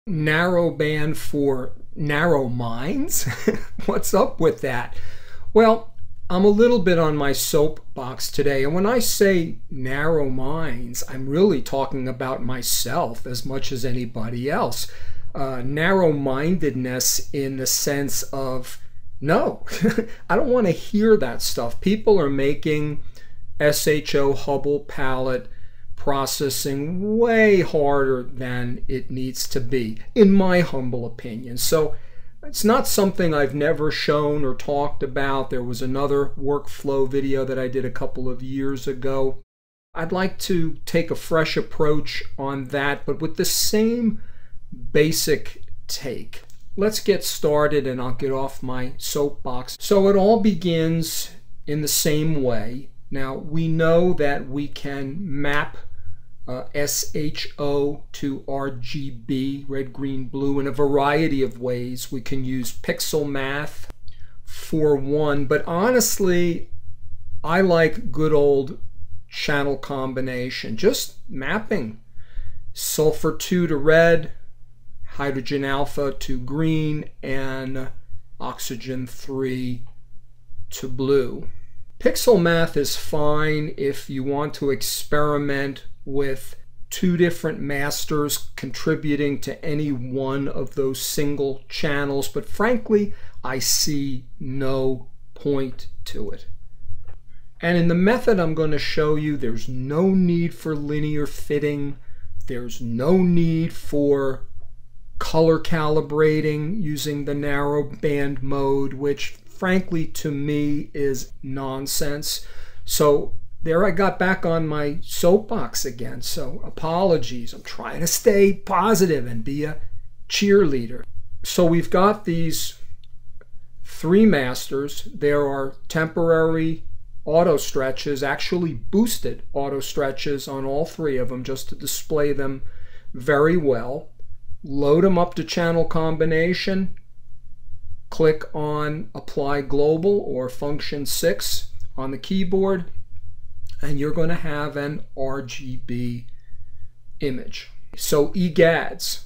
Narrowband for narrow minds? What's up with that? Well, I'm a little bit on my soapbox today, and when I say narrow minds, I'm really talking about myself as much as anybody else. Narrow-mindedness in the sense of, no, I don't want to hear that stuff. People are making SHO Hubble palette processing way harder than it needs to be, in my humble opinion. So it's not something I've never shown or talked about. There was another workflow video that I did a couple of years ago. I'd like to take a fresh approach on that, but with the same basic take. Let's get started and I'll get off my soapbox. So it all begins in the same way. Now we know that we can map SHO to RGB, red, green, blue, in a variety of ways. We can use pixel math for one, but honestly, I like good old channel combination, just mapping sulfur 2 to red, hydrogen alpha to green, and oxygen 3 to blue. Pixel math is fine if you want to experiment with two different masters contributing to any one of those single channels, but frankly, I see no point to it. And in the method I'm going to show you, there's no need for linear fitting. There's no need for color calibrating using the narrowband mode, which frankly to me is nonsense. So there I got back on my soapbox again, so apologies. I'm trying to stay positive and be a cheerleader. So we've got these three masters. There are temporary auto stretches, actually boosted auto stretches on all three of them just to display them very well. Load them up to channel combination, click on apply global or function 6 on the keyboard, and you're going to have an RGB image. So egads,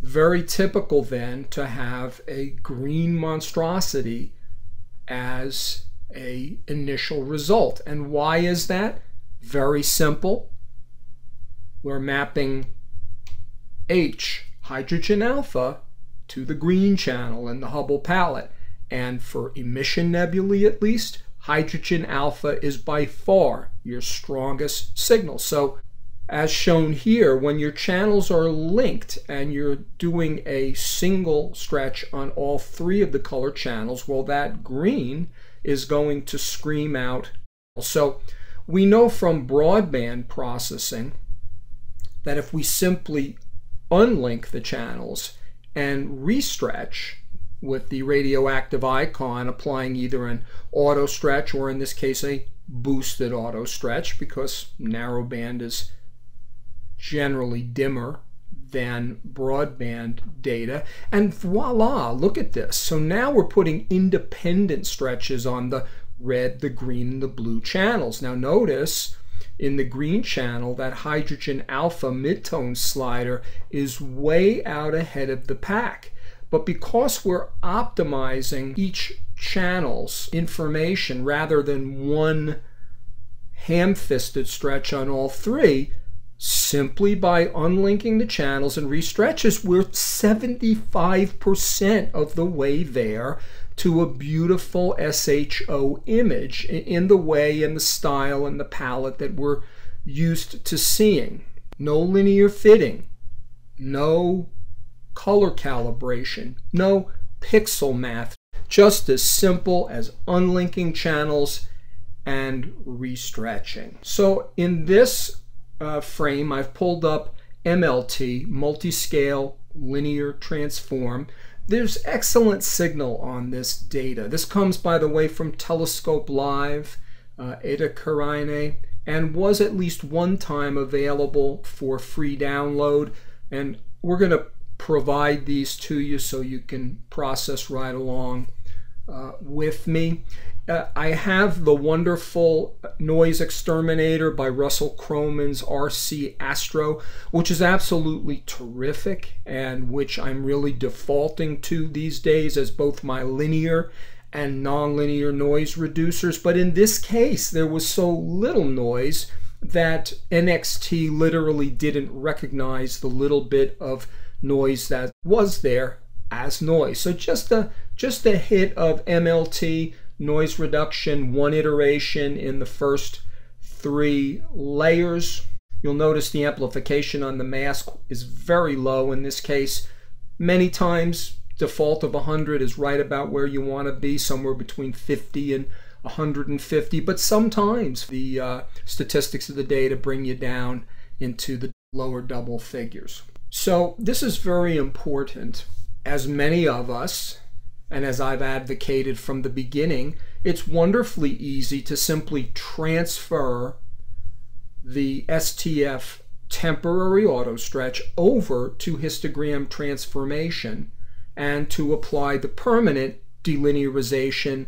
very typical then to have a green monstrosity as a initial result. And why is that? Very simple. We're mapping H, hydrogen alpha, to the green channel in the Hubble palette. And for emission nebulae at least, hydrogen alpha is by far your strongest signal. So as shown here, when your channels are linked and you're doing a single stretch on all three of the color channels, well, that green is going to scream out. So we know from broadband processing that if we simply unlink the channels and restretch with the radioactive icon, applying either an auto stretch or in this case a boosted auto stretch, because narrowband is generally dimmer than broadband data, and voila, look at this. So now we're putting independent stretches on the red, the green, and the blue channels. Now notice in the green channel that hydrogen alpha midtone slider is way out ahead of the pack. But because we're optimizing each channel's information rather than one ham-fisted stretch on all three, simply by unlinking the channels and restretches, we're 75% of the way there to a beautiful SHO image in the way and the style and the palette that we're used to seeing. No linear fitting, no color calibration, no pixel math, just as simple as unlinking channels and restretching. So in this frame, I've pulled up MLT, multi-scale linear transform. There's excellent signal on this data. This comes, by the way, from Telescope Live, Eta Carinae, and was at least one time available for free download. And we're going to provide these to you so you can process right along with me. I have the wonderful Noise Exterminator by Russell Croman's RC Astro, which is absolutely terrific and which I'm really defaulting to these days as both my linear and nonlinear noise reducers. But in this case, there was so little noise that NXT literally didn't recognize the little bit of noise that was there as noise. So just a hit of MLT noise reduction, one iteration in the first 3 layers. You'll notice the amplification on the mask is very low in this case. Many times default of 100 is right about where you want to be, somewhere between 50 and 150, but sometimes the statistics of the data bring you down into the lower double figures. So this is very important. As many of us, and as I've advocated from the beginning, it's wonderfully easy to simply transfer the STF temporary auto stretch over to histogram transformation and to apply the permanent delinearization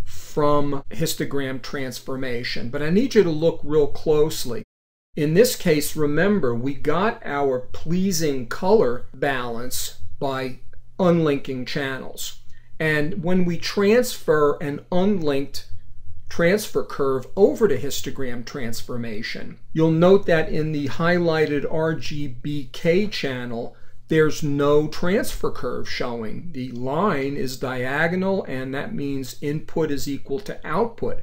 from histogram transformation. But I need you to look real closely. In this case, remember, we got our pleasing color balance by unlinking channels. And when we transfer an unlinked transfer curve over to histogram transformation, you'll note that in the highlighted RGBK channel, there's no transfer curve showing. The line is diagonal, and that means input is equal to output.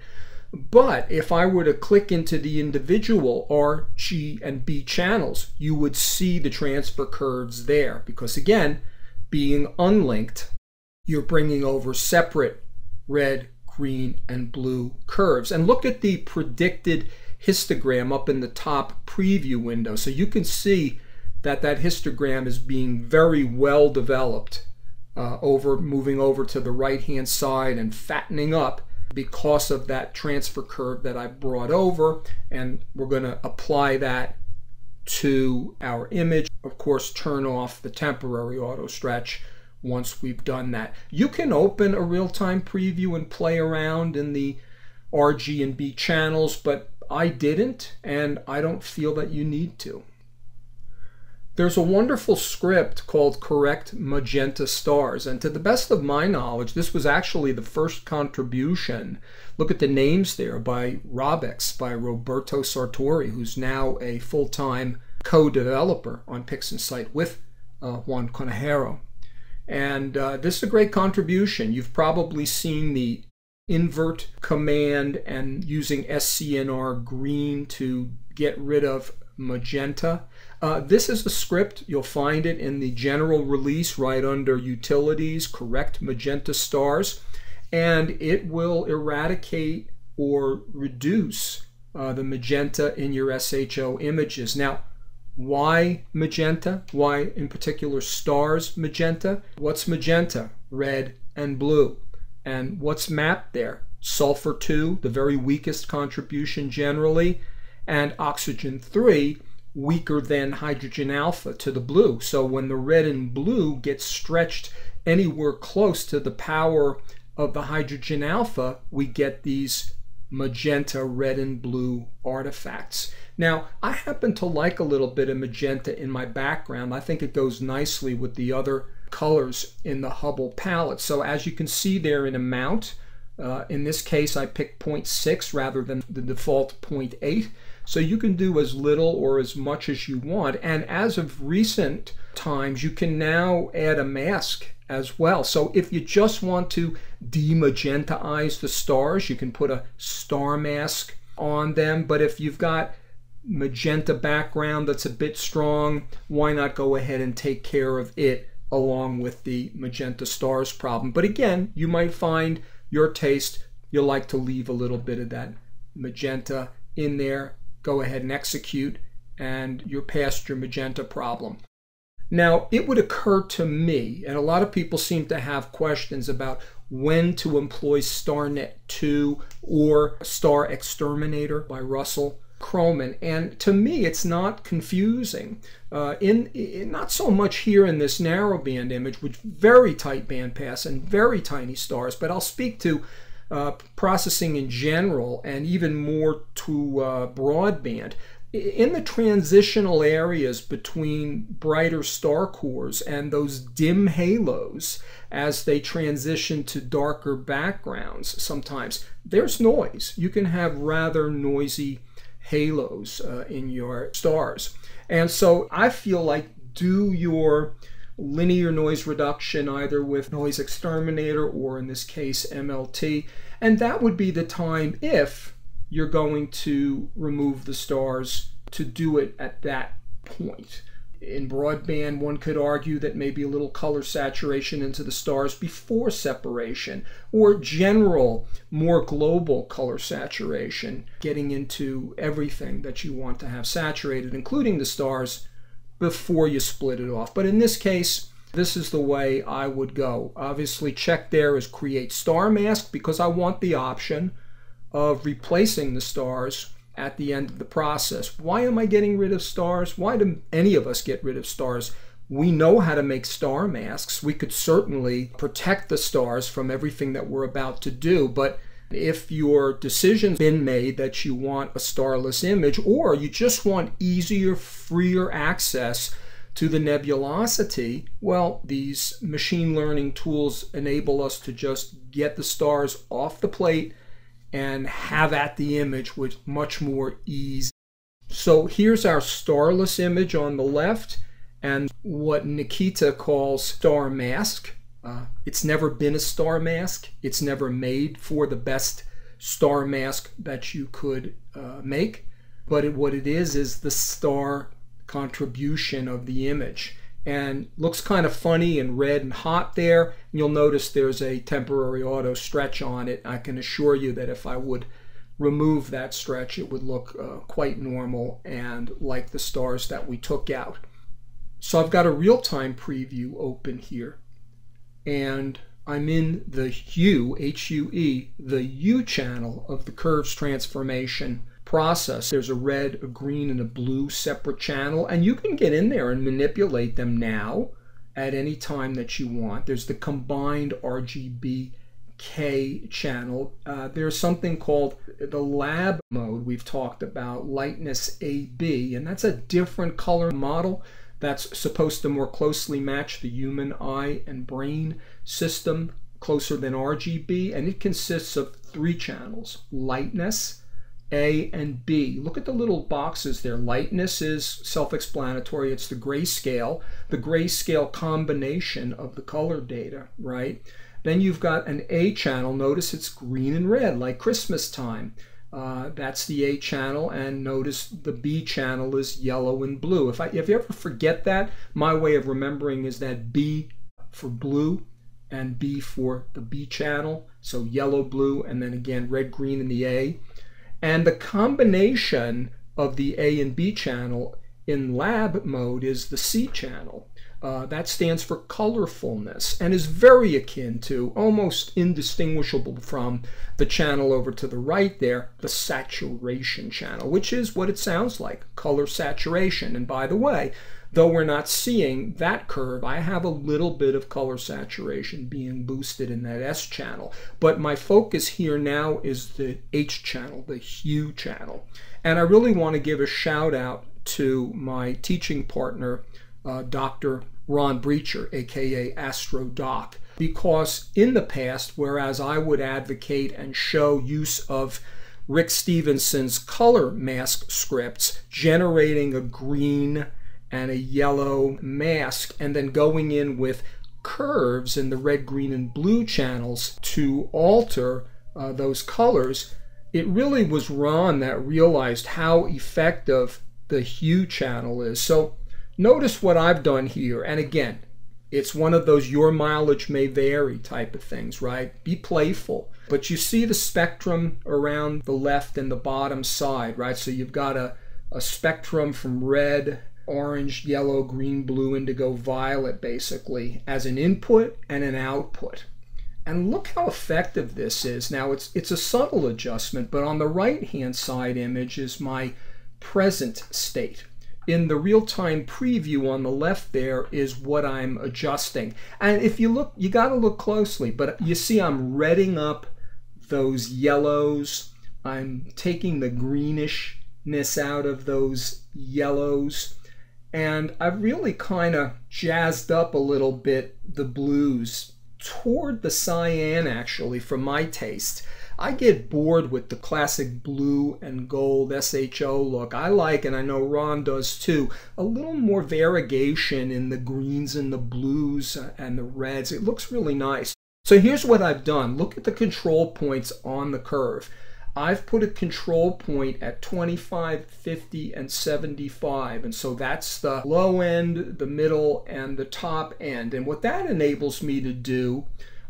But if I were to click into the individual R, G, and B channels, you would see the transfer curves there, because again, being unlinked, you're bringing over separate red, green, and blue curves. And look at the predicted histogram up in the top preview window. So you can see that that histogram is being very well developed, moving over to the right-hand side and fattening up because of that transfer curve that I brought over. And we're going to apply that to our image. Of course, turn off the temporary auto stretch once we've done that. You can open a real-time preview and play around in the RG and B channels, but I didn't, and I don't feel that you need to. There's a wonderful script called Correct Magenta Stars, and to the best of my knowledge, this was actually the first contribution. Look at the names there, by Robix, by Roberto Sartori, who's now a full-time co-developer on PixInsight with Juan Conejero. And this is a great contribution. You've probably seen the invert command and using SCNR green to get rid of magenta. This is the script. You'll find it in the general release right under Utilities, Correct Magenta Stars, and it will eradicate or reduce the magenta in your SHO images. Now, why magenta? Why in particular stars magenta? What's magenta? Red and blue. And what's mapped there? Sulfur 2, the very weakest contribution generally, and oxygen 3, weaker than hydrogen alpha to the blue. So when the red and blue get stretched anywhere close to the power of the hydrogen alpha, we get these magenta, red and blue artifacts. Now, I happen to like a little bit of magenta in my background. I think it goes nicely with the other colors in the Hubble palette. So as you can see there in amount, in this case I picked 0.6 rather than the default 0.8. So you can do as little or as much as you want. And as of recent times, you can now add a mask as well. So if you just want to demagentaize the stars, you can put a star mask on them. But if you've got magenta background that's a bit strong, why not go ahead and take care of it along with the magenta stars problem? But again, you might find your taste, you like to leave a little bit of that magenta in there. Go ahead and execute, and you're past your magenta problem. Now, it would occur to me, and a lot of people seem to have questions about when to employ StarNet 2 or Star Exterminator by Russell Croman. And to me, it's not confusing. Not so much here in this narrowband image with very tight bandpass and very tiny stars, but I'll speak to processing in general, and even more to broadband. In the transitional areas between brighter star cores and those dim halos as they transition to darker backgrounds, sometimes there's noise. You can have rather noisy halos in your stars. And so I feel like do your linear noise reduction either with noise exterminator or in this case MLT, and that would be the time, if you're going to remove the stars, to do it at that point. In broadband, one could argue that maybe a little color saturation into the stars before separation, or general, more global color saturation, getting into everything that you want to have saturated, including the stars, before you split it off. But in this case, this is the way I would go. Obviously, check there is create star mask, because I want the option of replacing the stars at the end of the process. Why am I getting rid of stars? Why do any of us get rid of stars? We know how to make star masks. We could certainly protect the stars from everything that we're about to do, but if your decision's been made that you want a starless image, or you just want easier, freer access to the nebulosity, well, these machine learning tools enable us to just get the stars off the plate and have at the image with much more ease. So here's our starless image on the left, and what Nikita calls star mask. It's never been a star mask. It's never made for the best star mask that you could make. But what it is the star contribution of the image. And looks kind of funny and red and hot there. You'll notice there's a temporary auto stretch on it. I can assure you that if I would remove that stretch, it would look quite normal and like the stars that we took out. So I've got a real-time preview open here, and I'm in the hue, H-U-E, the U channel of the curves transformation process. There's a red, a green, and a blue separate channel, and you can get in there and manipulate them now at any time that you want. There's the combined RGB K channel. There's something called the lab mode we've talked about, lightness AB, and that's a different color model that's supposed to more closely match the human eye and brain system, closer than RGB, and it consists of 3 channels: lightness, A, and B. Look at the little boxes there. Lightness is self-explanatory. It's the grayscale combination of the color data, right? Then you've got an A channel. Notice it's green and red, like Christmas time. That's the A channel, and notice the B channel is yellow and blue. If you ever forget that, my way of remembering is that B for blue and B for the B channel. So yellow, blue, and then again red, green in the A. And the combination of the A and B channel in lab mode is the C channel. That stands for colorfulness and is very akin to, almost indistinguishable from, the channel over to the right there, the saturation channel, which is what it sounds like, color saturation. And by the way, though we're not seeing that curve, I have a little bit of color saturation being boosted in that S channel. But my focus here now is the H channel, the hue channel. And I really want to give a shout out to my teaching partner, Dr. Ron Breacher, aka AstroDoc, because in the past, whereas I would advocate and show use of Rick Stevenson's color mask scripts, generating a green and a yellow mask, and then going in with curves in the red, green, and blue channels to alter those colors, it really was Ron that realized how effective the hue channel is. So notice what I've done here, and again, it's one of those your mileage may vary type of things, right? Be playful. But you see the spectrum around the left and the bottom side, right? So you've got a spectrum from red, orange, yellow, green, blue, indigo, violet, basically, as an input and an output. And look how effective this is. Now, it's a subtle adjustment, but on the right-hand side image is my present state. In the real-time preview on the left there is what I'm adjusting. And if you look, you got to look closely, but you see I'm redding up those yellows. I'm taking the greenishness out of those yellows. And I've really kind of jazzed up a little bit the blues toward the cyan, actually, for my taste. I get bored with the classic blue and gold SHO look. I like, and I know Ron does too, a little more variegation in the greens and the blues and the reds. It looks really nice. So here's what I've done. Look at the control points on the curve. I've put a control point at 25, 50, and 75. And so that's the low end, the middle, and the top end. And what that enables me to do,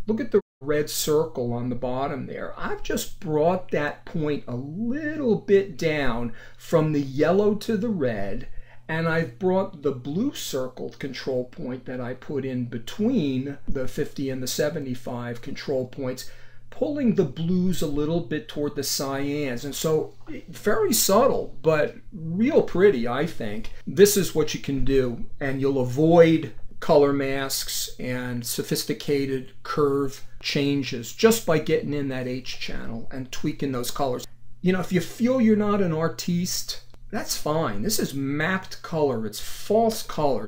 look at the red circle on the bottom there. I've just brought that point a little bit down from the yellow to the red. And I've brought the blue circled control point that I put in between the 50 and the 75 control points, pulling the blues a little bit toward the cyans. And so very subtle, but real pretty, I think. This is what you can do, and you'll avoid color masks and sophisticated curve changes just by getting in that H channel and tweaking those colors. You know, if you feel you're not an artiste, that's fine. This is mapped color. It's false color.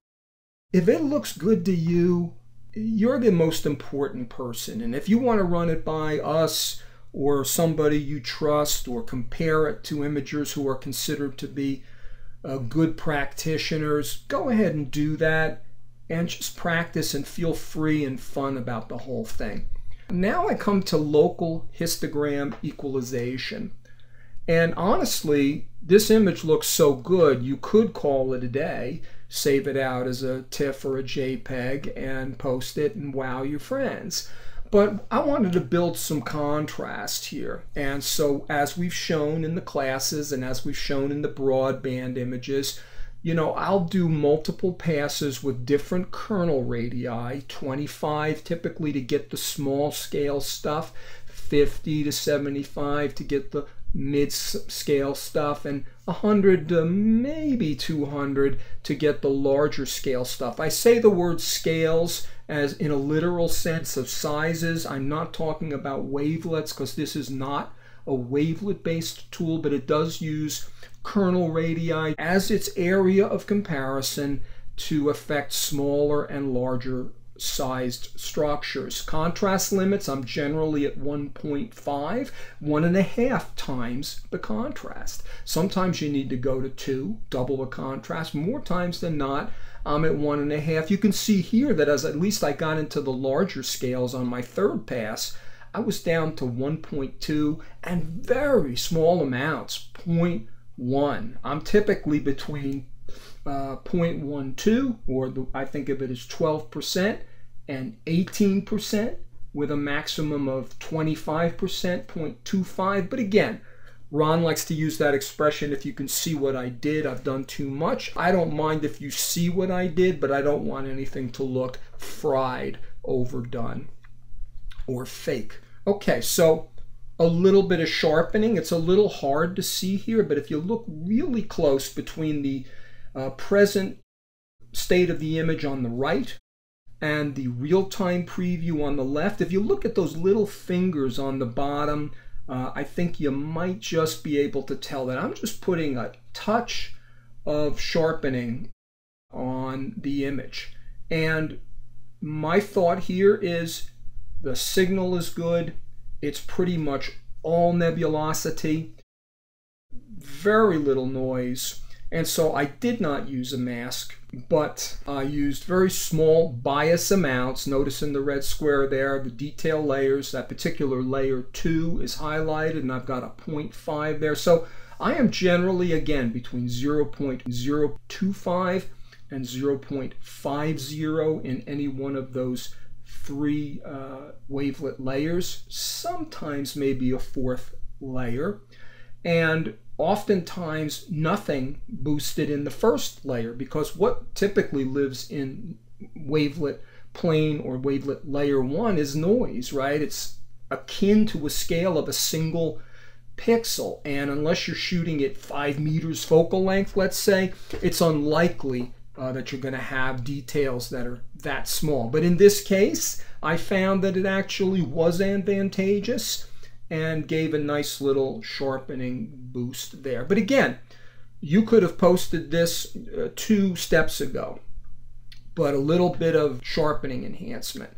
If it looks good to you, you're the most important person. And if you want to run it by us or somebody you trust, or compare it to imagers who are considered to be good practitioners, go ahead and do that and just practice and feel free and fun about the whole thing. Now I come to local histogram equalization. And honestly, this image looks so good, you could call it a day, save it out as a TIFF or a JPEG, and post it and wow your friends. But I wanted to build some contrast here. And so as we've shown in the classes and as we've shown in the broadband images, you know, I'll do multiple passes with different kernel radii, 25 typically to get the small scale stuff, 50 to 75 to get the mid-scale stuff, and 100 to maybe 200 to get the larger scale stuff. I say the word scales as in a literal sense of sizes. I'm not talking about wavelets, because this is not a wavelet-based tool, but it does use kernel radii as its area of comparison to affect smaller and larger sized structures. Contrast limits, I'm generally at 1.5, 1.5 times the contrast. Sometimes you need to go to 2, double the contrast. More times than not, I'm at 1.5. You can see here that as at least I got into the larger scales on my third pass, I was down to 1.2 and very small amounts, 0.1. I'm typically between 0.12, or I think of it as 12%, and 18%, with a maximum of 25%, 0.25. But again, Ron likes to use that expression, if you can see what I did, I've done too much. I don't mind if you see what I did, but I don't want anything to look fried, overdone, or fake. Okay, so a little bit of sharpening. It's a little hard to see here, but if you look really close between the present state of the image on the right and the real-time preview on the left, if you look at those little fingers on the bottom, I think you might just be able to tell that I'm just putting a touch of sharpening on the image. And my thought here is the signal is good. It's pretty much all nebulosity, very little noise. And so I did not use a mask, but I used very small bias amounts. Notice in the red square there, the detail layers, that particular layer 2 is highlighted, and I've got a 0.5 there. So I am generally, again, between 0.025 and 0.50 in any one of those 3 wavelet layers, sometimes maybe a 4th layer. And oftentimes nothing boosted in the first layer, because what typically lives in wavelet plane or wavelet layer 1 is noise, right? It's akin to a scale of a single pixel, and unless you're shooting at 5 meters focal length, let's say, it's unlikely that you're going to have details that are that small. But in this case, I found that it actually was advantageous. and gave a nice little sharpening boost there. But again, you could have posted this 2 steps ago, but a little bit of sharpening enhancement.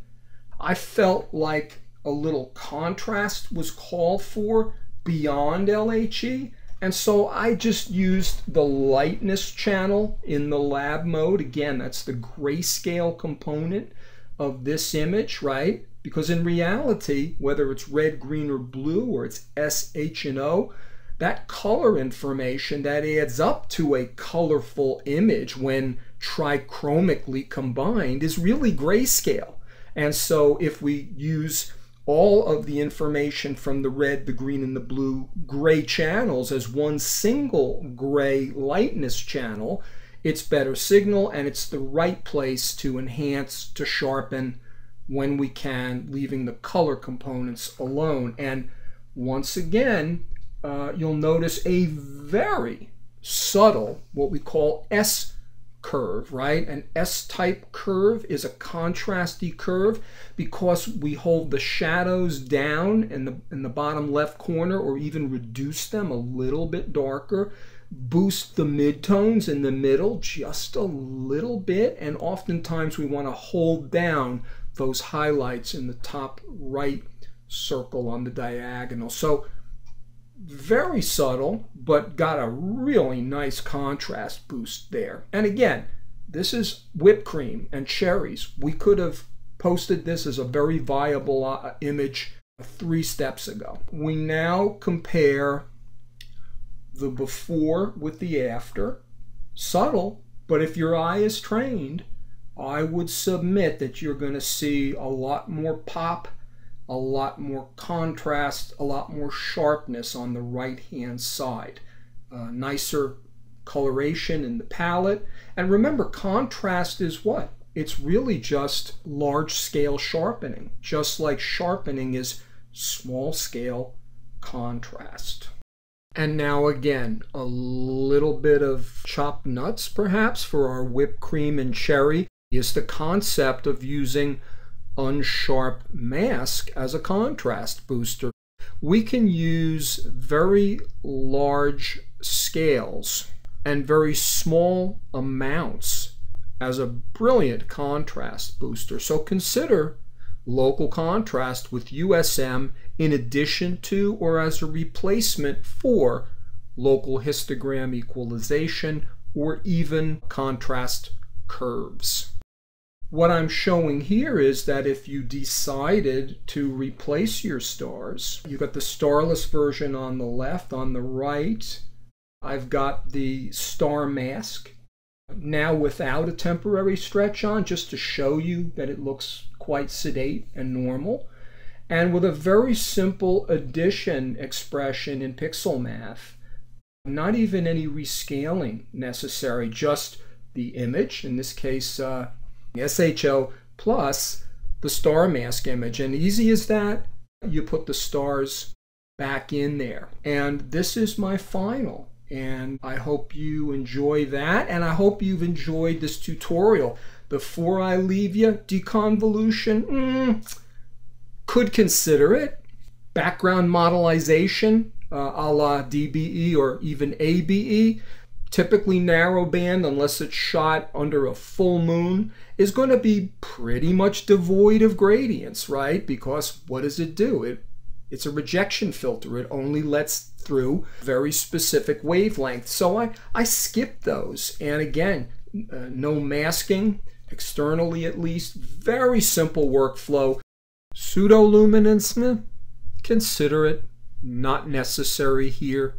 I felt like a little contrast was called for beyond LHE, and so I just used the lightness channel in the lab mode. Again, that's the grayscale component of this image, right? Because in reality, whether it's red, green, or blue, or it's S, H, and O, that color information that adds up to a colorful image when trichromically combined is really grayscale. And so if we use all of the information from the red, the green, and the blue gray channels as one single gray lightness channel, it's better signal, and it's the right place to enhance, to sharpen when we can, leaving the color components alone. And once again, you'll notice a very subtle, what we call S curve, right? An S-type curve is a contrasty curve because we hold the shadows down in the bottom left corner, or even reduce them a little bit darker, boost the midtones in the middle just a little bit, and oftentimes we want to hold down those highlights in the top right circle on the diagonal. So very subtle, but got a really nice contrast boost there. And again, this is whipped cream and cherries. We could have posted this as a very viable image 3 steps ago. We now compare the before with the after. Subtle, but if your eye is trained, I would submit that you're going to see a lot more pop, a lot more contrast, a lot more sharpness on the right-hand side. Nicer coloration in the palette. And remember, contrast is what? It's really just large-scale sharpening, just like sharpening is small-scale contrast. And now again, a little bit of chopped nuts perhaps for our whipped cream and cherry is the concept of using unsharp mask as a contrast booster. We can use very large scales and very small amounts as a brilliant contrast booster. So consider local contrast with USM in addition to or as a replacement for local histogram equalization or even contrast curves. What I'm showing here is that if you decided to replace your stars, you've got the starless version on the left. On the right, I've got the star mask, now without a temporary stretch on, just to show you that it looks quite sedate and normal, and with a very simple addition expression in pixel math. Not even any rescaling necessary, just the image, in this case SHO plus the star mask image. And easy as that, you put the stars back in there. And this is my final. And I hope you enjoy that, and I hope you've enjoyed this tutorial. Before I leave you, deconvolution, could consider it. Background modelization, a la DBE or even ABE. Typically narrowband, unless it's shot under a full moon, is going to be pretty much devoid of gradients, right? Because what does it do? It's a rejection filter. It only lets through very specific wavelengths. So I skip those. And again, no masking, externally at least. Very simple workflow. Pseudoluminance, consider it. Not necessary here.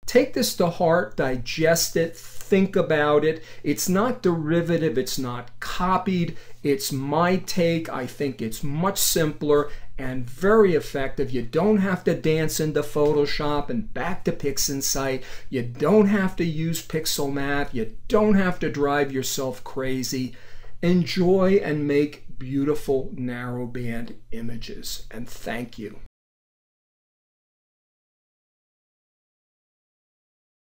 Take this to heart, digest it, think about it. It's not derivative, it's not copied. It's my take. I think it's much simpler and very effective. You don't have to dance into Photoshop and back to PixInsight. You don't have to use pixel math. You don't have to drive yourself crazy. Enjoy and make beautiful narrowband images. And thank you.